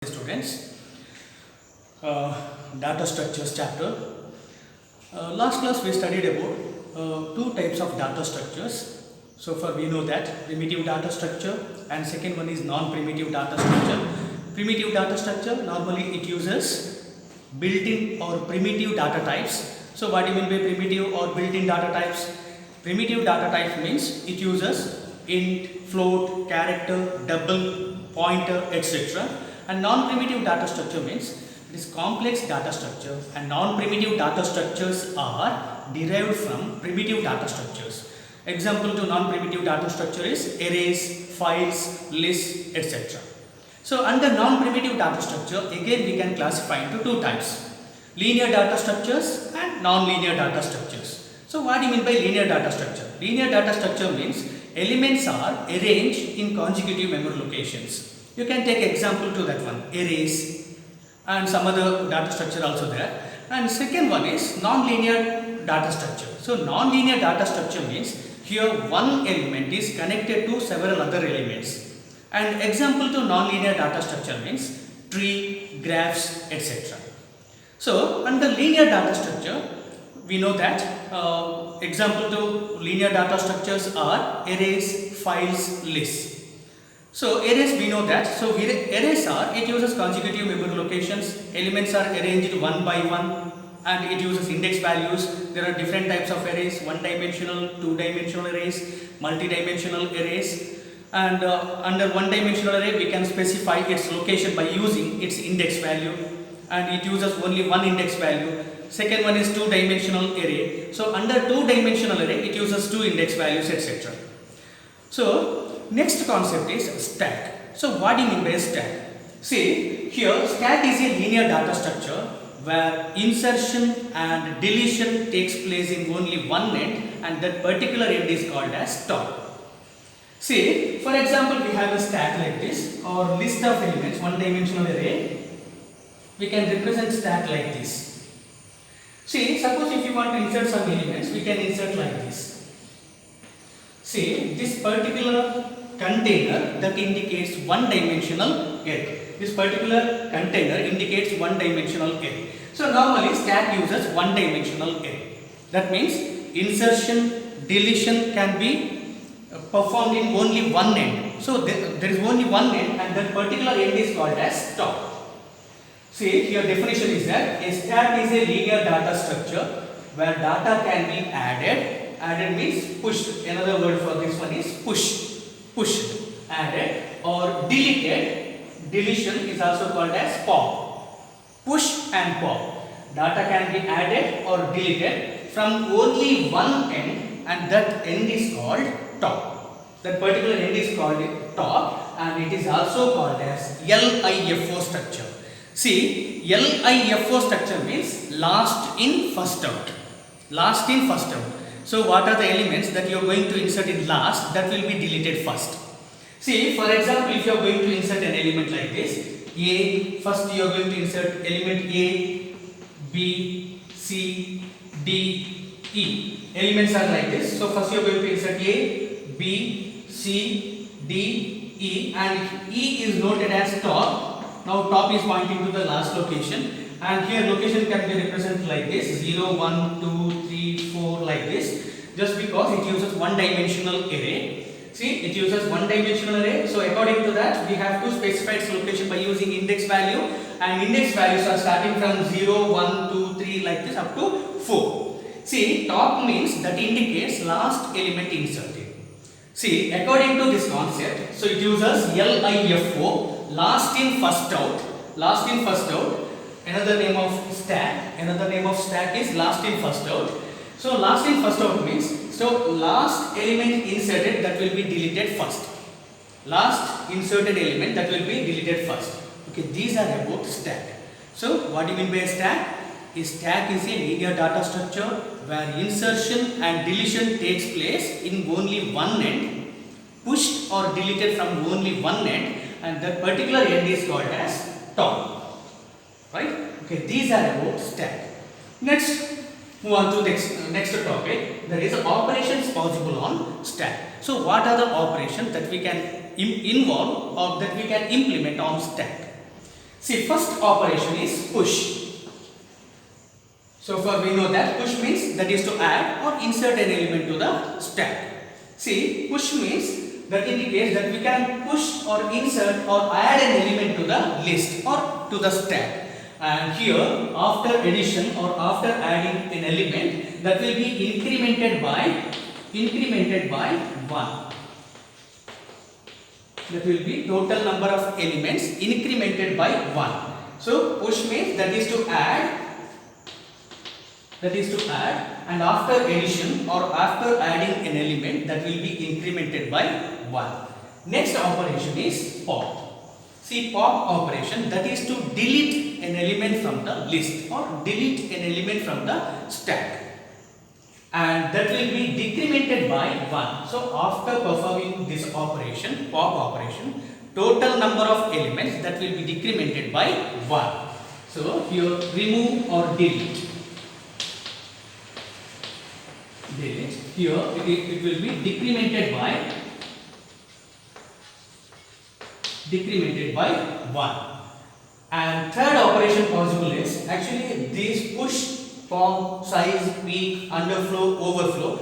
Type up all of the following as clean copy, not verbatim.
Students, data structures chapter. Last class we studied about two types of data structures. So far we know that primitive data structure and second one is non-primitive data structure. Primitive data structure, normally it uses built-in or primitive data types. So what do you mean by primitive or built-in data types? Primitive data type means it uses int, float, character, double, pointer, etc. And non-primitive data structure means it is complex data structure, and non-primitive data structures are derived from primitive data structures. Example to non-primitive data structure is arrays, files, lists, etc. So under non-primitive data structure, again we can classify into two types: linear data structures and non-linear data structures. So what do you mean by linear data structure? Linear data structure means elements are arranged in consecutive memory locations. You can take example to that one, arrays, and some other data structure also there. And second one is non-linear data structure. So non-linear data structure means here one element is connected to several other elements. And example to non-linear data structure means tree, graphs, etc. So under linear data structure, we know that example to linear data structures are arrays, files, lists. So arrays, we know that. So arrays are, it uses consecutive memory locations. Elements are arranged one by one, and it uses index values. There are different types of arrays: one-dimensional, two-dimensional arrays, multi-dimensional arrays. And under one-dimensional array, we can specify its location by using its index value, and it uses only one index value. Second one is two-dimensional array. So under two-dimensional array, it uses two index values, etc. So next concept is stack. So what do you mean by stack? See, here stack is a linear data structure where insertion and deletion takes place in only one end, and that particular end is called as top. See, for example, we have a stack like this, or list of elements, one-dimensional array. We can represent stack like this. See, suppose if you want to insert some elements, we can insert like this. See, this particular container that indicates one-dimensional array. This particular container indicates one-dimensional array. So normally stack uses one-dimensional array. That means insertion, deletion can be performed in only one end. So there is only one end, and that particular end is called as top. See, here definition is that a stack is a linear data structure where data can be added. Added means pushed. Another word for this one is pushed, added, or deleted. Deletion is also called as pop. Push and pop. Data can be added or deleted from only one end, and that end is called top. That particular end is called top, and it is also called as LIFO structure. See, LIFO structure means last in, first out. Last in, first out. So what are the elements that you are going to insert in last that will be deleted first? See, for example, if you are going to insert an element like this, A, first you are going to insert element A, B, C, D, E. Elements are like this. So first you are going to insert A, B, C, D, E, and E is noted as top. Now top is pointing to the last location, and here location can be represented like this: 0, 1, 2, 3, 4, like this, just because it uses one-dimensional array. See, it uses one-dimensional array. So according to that, we have to specify its location by using index value, and index values are starting from 0, 1, 2, 3, like this up to 4. See, top means that indicates last element inserted. See, according to this concept, so it uses LIFO, last in, first out. Last in, first out. Another name of stack. Another name of stack is last in, first out. So last in, first out means, so last element inserted that will be deleted first. Last inserted element that will be deleted first. Okay, these are about stack. So what do you mean by a stack? A stack is a linear data structure where insertion and deletion takes place in only one end, pushed or deleted from only one end, and that particular end is called as top. Right? Okay, these are about stack. Next, move on to next topic, that is operations possible on stack. So what are the operations that we can involve or that we can implement on stack? See, first operation is push. So far we know that push means that is to add or insert an element to the stack. See, push means that indicates that we can push or insert or add an element to the list or to the stack. And here, after addition or after adding an element, that will be incremented by 1. That will be total number of elements incremented by 1. So push means that is to add, and after addition or after adding an element, that will be incremented by 1. Next operation is pop. See, pop operation, that is to delete an element from the list or delete an element from the stack, and that will be decremented by 1. So after performing this operation, pop operation, total number of elements that will be decremented by 1. So here remove or delete. Here it will be decremented by 1. And third operation possible is actually this push, pop, size, peak, underflow, overflow.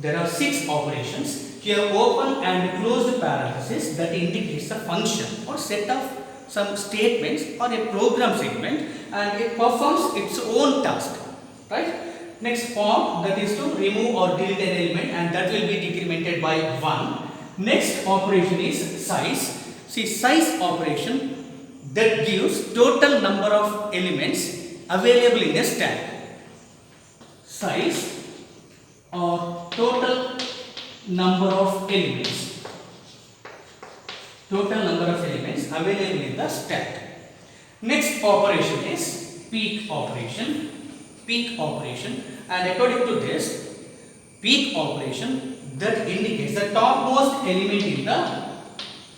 There are 6 operations. Here open and closed parenthesis that indicates a function or set of some statements or a program segment, and it performs its own task, right? Next, pop, that is to remove or delete an element, and that will be decremented by 1. Next operation is size. See, size operation that gives total number of elements available in a stack. Size or total number of elements. Total number of elements available in the stack. Next operation is peak operation. And according to this peak operation, that indicates the topmost element in the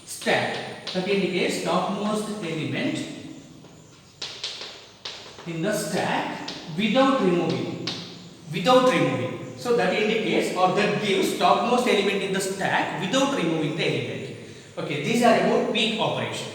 stack. That indicates topmost element in the stack without removing. So that indicates or that gives topmost element in the stack without removing the element. Okay, these are about peak operation.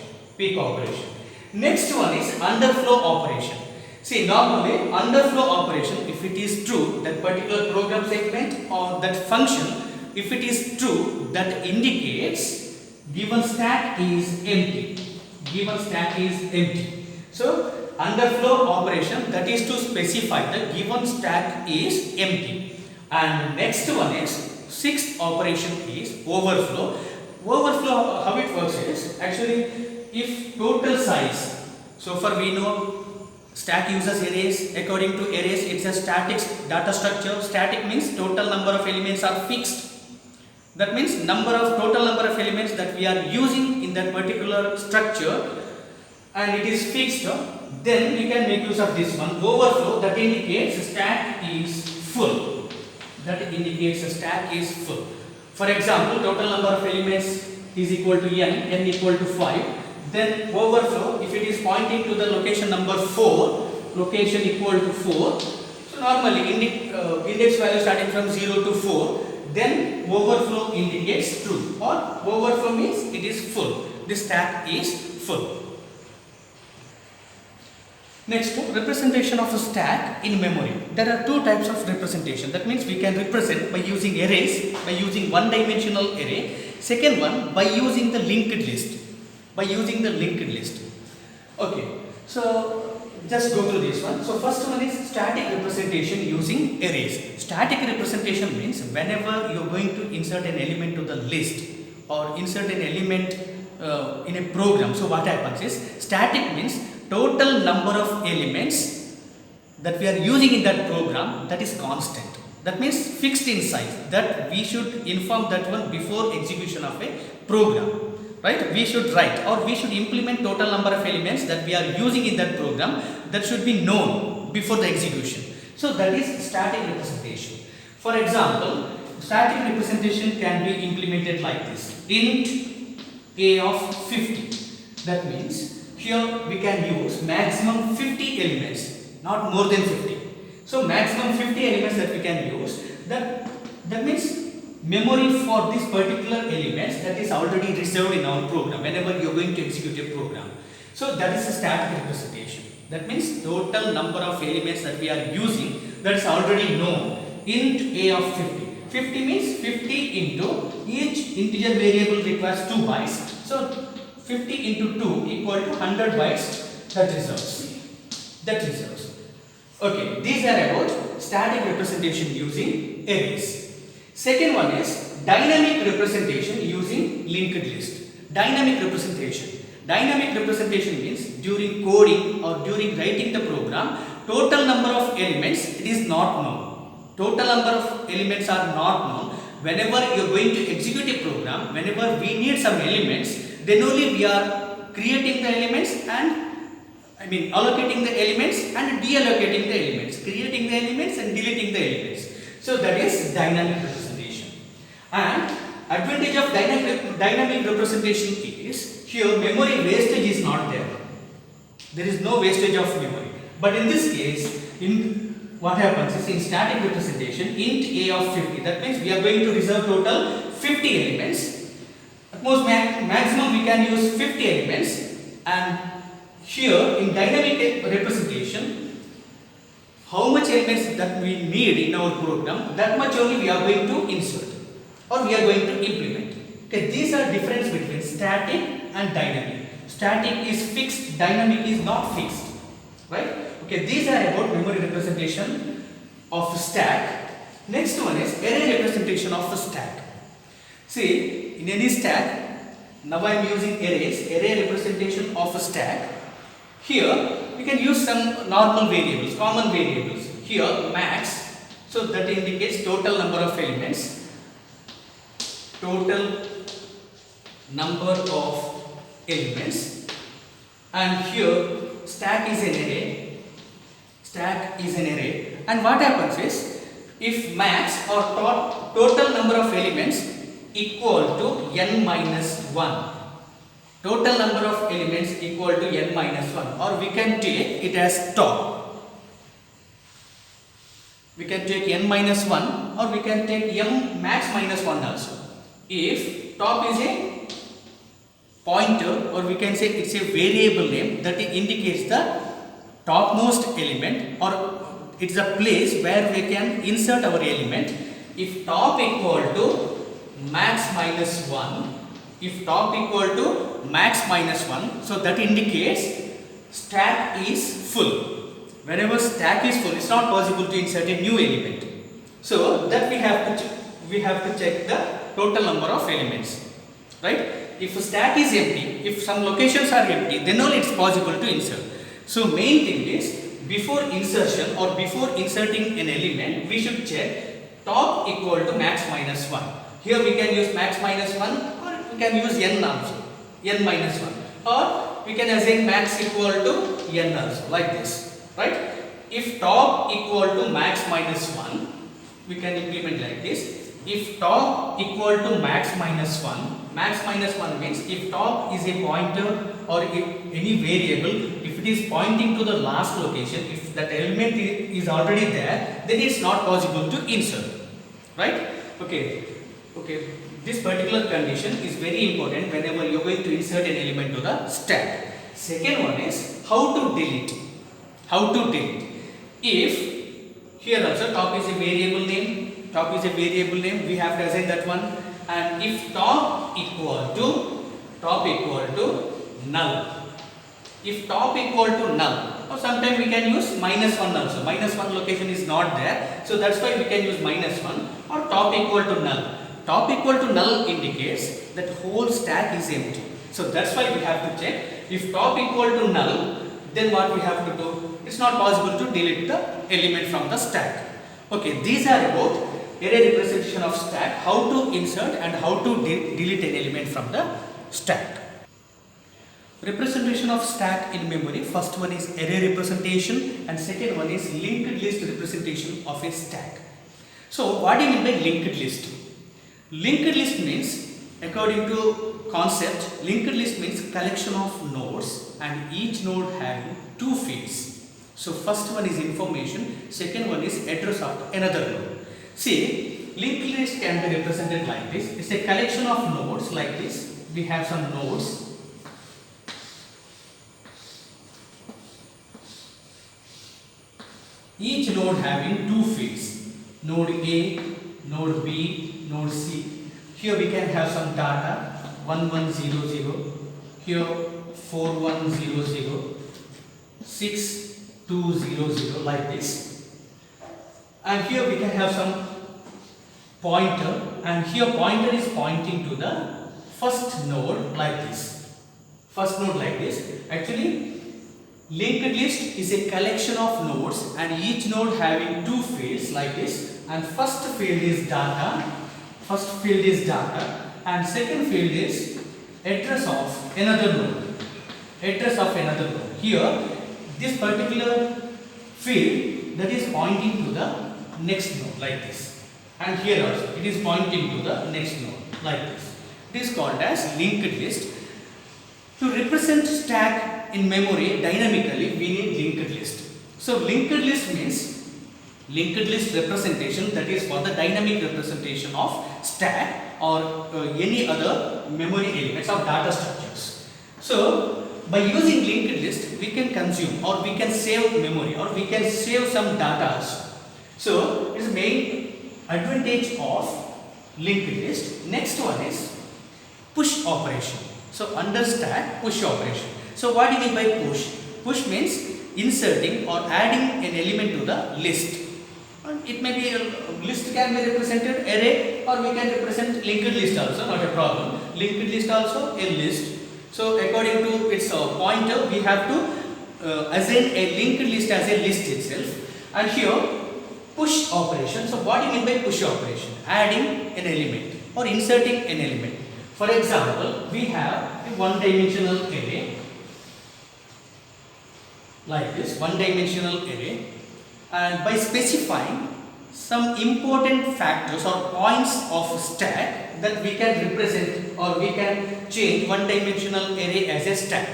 Next one is underflow operation. See, normally underflow operation, if it is true, that particular program segment or that function, if it is true, that indicates given stack is empty. So underflow operation, that is to specify the given stack is empty. And next one is 6th operation is overflow. Overflow, how it works is actually if total size, so far we know stack uses arrays. According to arrays, it's a static data structure. Static means total number of elements are fixed. That means total number of elements that we are using in that particular structure, and it is fixed. Then we can make use of this one. Overflow, that indicates stack is full. For example, total number of elements is equal to n equal to 5. Then overflow, if it is pointing to the location number 4, location equal to 4. So normally index value starting from 0 to 4, then overflow indicates true, or overflow means it is full. This stack is full. Next, representation of a stack in memory. There are 2 types of representation. That means we can represent by using arrays, by using one-dimensional array. Second one, by using the linked list. Okay, so just go through this one. So first one is static representation using arrays. Static representation means whenever you are going to insert an element to the list or insert an element in a program. So what happens is, static means total number of elements that we are using in that program, that is constant. That means fixed in size, that we should inform that one before execution of a program, right? We should write or we should implement total number of elements that we are using in that program, that should be known before the execution. So that is static representation. For example, static representation can be implemented like this: int a of 50. That means here we can use maximum 50 elements, not more than 50. So maximum 50 elements that we can use. That means memory for this particular elements that is already reserved in our program whenever you are going to execute a program. So that is a static representation. That means total number of elements that we are using, that is already known. Int a of 50. 50 means 50 into each integer variable requires 2 bytes. So 50 into 2 equal to 100 bytes that reserves. Okay, these are about static representation using arrays. Second one is dynamic representation using linked list. Dynamic representation. Dynamic representation means during coding or during writing the program, total number of elements it is not known. Total number of elements are not known. Whenever you are going to execute a program, whenever we need some elements, then only we are creating the elements and allocating the elements and deallocating the elements, creating the elements and deleting the elements. So that is dynamic representation. And advantage of dynamic representation is here memory wastage is not there. There is no wastage of memory. But in this case, what happens is in static representation, int a of 50. That means we are going to reserve total 50 elements. At most maximum we can use 50 elements. And here in dynamic representation, how much elements that we need in our program, that much only we are going to insert or we are going to implement. Okay, these are difference between static and dynamic. Static is fixed, dynamic is not fixed, right? Okay, these are about memory representation of stack. Next one is array representation of a stack. See, in any stack, now I am using array representation of a stack. Here, we can use some normal variables, common variables. Here, max, so that indicates total number of elements. Total number of elements. And here, stack is an array. Stack is an array. And what happens is, if max or total number of elements equal to n minus 1. Total number of elements equal to n minus 1, or we can take it as top. We can take n minus 1 or we can take m max minus 1 also. If top is a pointer, or we can say it's a variable name that indicates the topmost element, or it's a place where we can insert our element. If top equal to max minus 1, if top equal to max minus 1, so that indicates stack is full. Whenever stack is full, it's not possible to insert a new element. So that we have to check the total number of elements, right? If a stack is empty, if some locations are empty, then only it's possible to insert. So main thing is, before insertion or before inserting an element, we should check top equal to max minus 1. Here we can use max minus 1, or we can use n also, n minus 1, or we can assign max equal to n also, like this, right? If top equal to max minus 1, we can implement like this. If top equal to max minus 1, max minus 1 means if top is a pointer or any variable, if it is pointing to the last location, if that element is already there, then it's not possible to insert, right? Okay. This particular condition is very important whenever you are going to insert an element to the stack. Second one is how to delete. If here also top is a variable name, we have to assign that one. And if top equal to null, if top equal to null, or sometimes we can use minus 1 also. Minus 1 location is not there, so that's why we can use minus 1, or top equal to null. Top equal to null indicates that whole stack is empty. So that's why we have to check. If top equal to null, then what we have to do? It's not possible to delete the element from the stack. Okay, these are about array representation of stack, how to insert and how to delete an element from the stack. Representation of stack in memory. First one is array representation and second one is linked list representation of a stack. So what do you mean by linked list? Linked list means, according to concept, linked list means collection of nodes and each node having two fields. So first one is information, second one is address of another node. See, linked list can be represented like this. It's a collection of nodes like this. We have some nodes. each node having two fields, node A, node B, node C. Here we can have some data 1100, here 4100, 6200, like this. And here we can have some pointer, and here pointer is pointing to the first node like this. First node like this. Actually, linked list is a collection of nodes and each node having two fields like this, and first field is data, and second field is address of another node. Here this particular field that is pointing to the next node like this, and here also it is pointing to the next node like this. It is called as linked list. To represent stack in memory dynamically, we need linked list. So linked list means linked list representation, that is for the dynamic representation of stack or any other memory elements of data structures. So by using linked list, we can consume or we can save memory or we can save some data. So it is main advantage of linked list. Next one is push operation. So under stack, push operation. So what do you mean by push? Push means inserting or adding an element to the list. It may be a list can be represented array, or we can represent linked list also, not a problem. Linked list also a list. So according to its pointer, we have to assign a linked list as a list itself. And here push operation. So what do you mean by push operation? Adding an element or inserting an element. For example, we have a one-dimensional array like this, one-dimensional array, and by specifying some important factors or points of stack that we can represent or we can change one-dimensional array as a stack.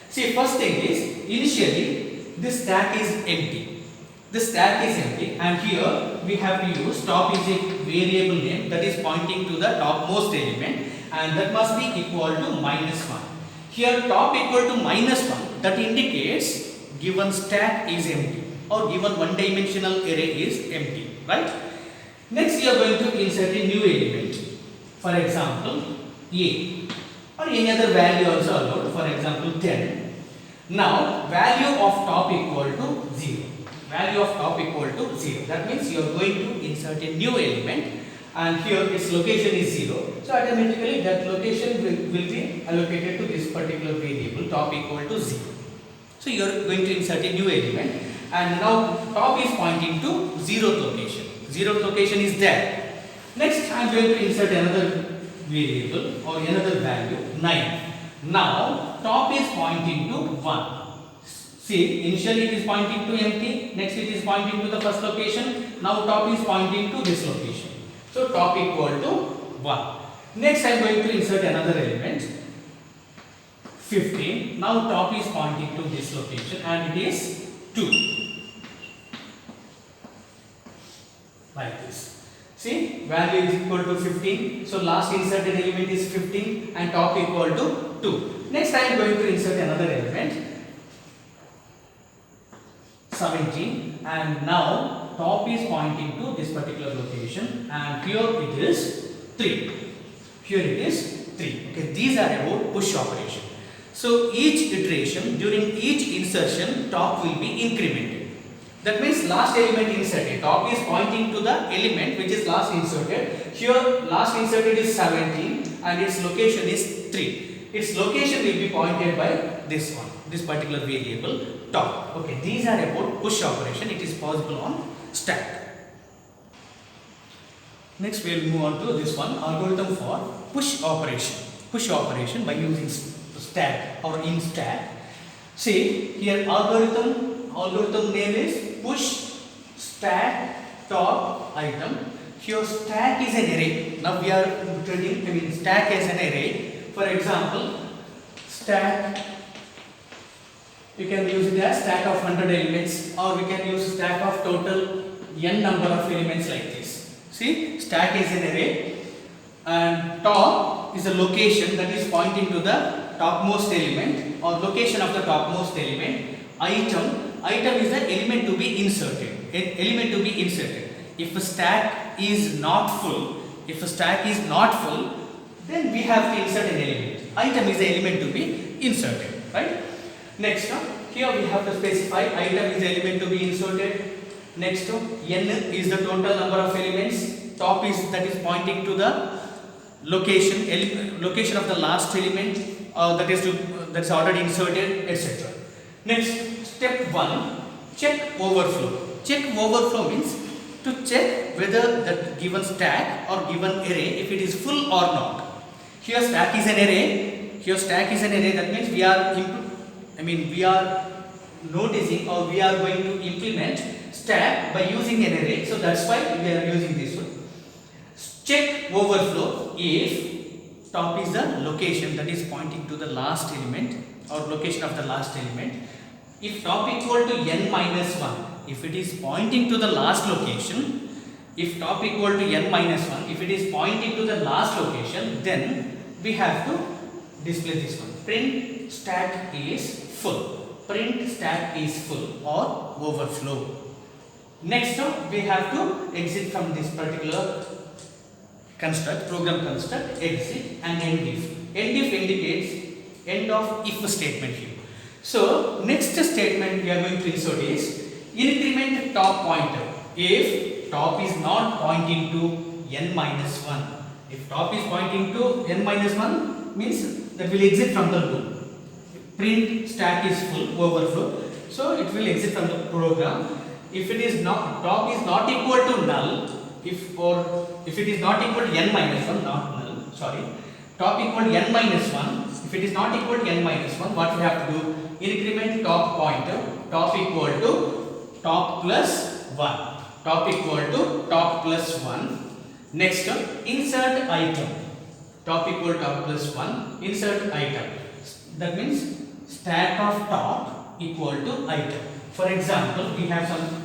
See, first thing is initially this stack is empty. This stack is empty, and here we have to use top is a variable name that is pointing to the topmost element, and that must be equal to -1. Here top equal to -1, that indicates given stack is empty or given one-dimensional array is empty, right? Next we are going to insert a new element. For example, A or any other value also allowed, for example 10. Now value of top equal to 0. Value of top equal to 0. That means you are going to insert a new element, and here its location is 0. So automatically that location will be allocated to this particular variable top equal to 0. So you are going to insert a new element, and now top is pointing to 0th location. 0th location is there. Next I am going to insert another variable or another value 9. Now top is pointing to 1. See, initially it is pointing to empty, next it is pointing to the first location, now top is pointing to this location. So top equal to 1. Next I am going to insert another element 15. Now top is pointing to this location and it is 2. Like this. See, value is equal to 15. So last inserted element is 15 and top equal to 2. Next I am going to insert another element 17, and now top is pointing to this particular location, and here it is 3. Here it is 3. Okay, these are about push operation. So each iteration, during each insertion, top will be incremented. That means last element inserted, top is pointing to the element which is last inserted. Here last inserted is 17 and its location is 3. Its location will be pointed by this one, this particular variable top. Okay, these are about push operation. It is possible on stack. Next we will move on to this one, algorithm for push operation. Push operation by using stack or in stack. See here algorithm name is push stack top item. Here stack is an array. Now we are treating stack as an array. For example, stack, you can use it as stack of 100 elements, or we can use stack of total n number of elements like this. See, stack is an array, and top is a location that is pointing to the topmost element or location of the topmost element. item is the element to be inserted. Element to be inserted. If a stack is not full, then we have to insert an element. Item is the element to be inserted, right? Next, here we have to specify item is the element to be inserted. Next, n is the total number of elements. Top is that is pointing to the location of the last element that is already inserted, etc. Next, step 1, check overflow. Check overflow means to check whether that given stack or given array, if it is full or not. Here stack is an array. That means we are noticing, or we are going to implement stack by using an array. So that's why we are using this one. Check overflow if top is the location that is pointing to the last element or location of the last element. If top equal to n minus 1, if it is pointing to the last location, if top equal to n minus 1, if it is pointing to the last location, then we have to display this one. Print stack is full. Print stack is full or overflow. Next we have to exit from this particular program construct, exit and end if. End if indicates end of if statement here. So next statement we are going to insert is increment top pointer if top is not pointing to n minus 1. If top is pointing to n minus 1 means that will exit from the loop. Print stack is full, overflow, so it will exit from the program. If it is not, top is not equal to null, if it is not equal to n minus 1, not null, sorry, top equal to n minus 1, if it is not equal to n minus 1, what we have to do? Increment top pointer, top equal to top plus 1, top equal to top plus 1. Next, insert item, top equal to top plus 1, insert item. That means stack of top equal to item. For example, we have some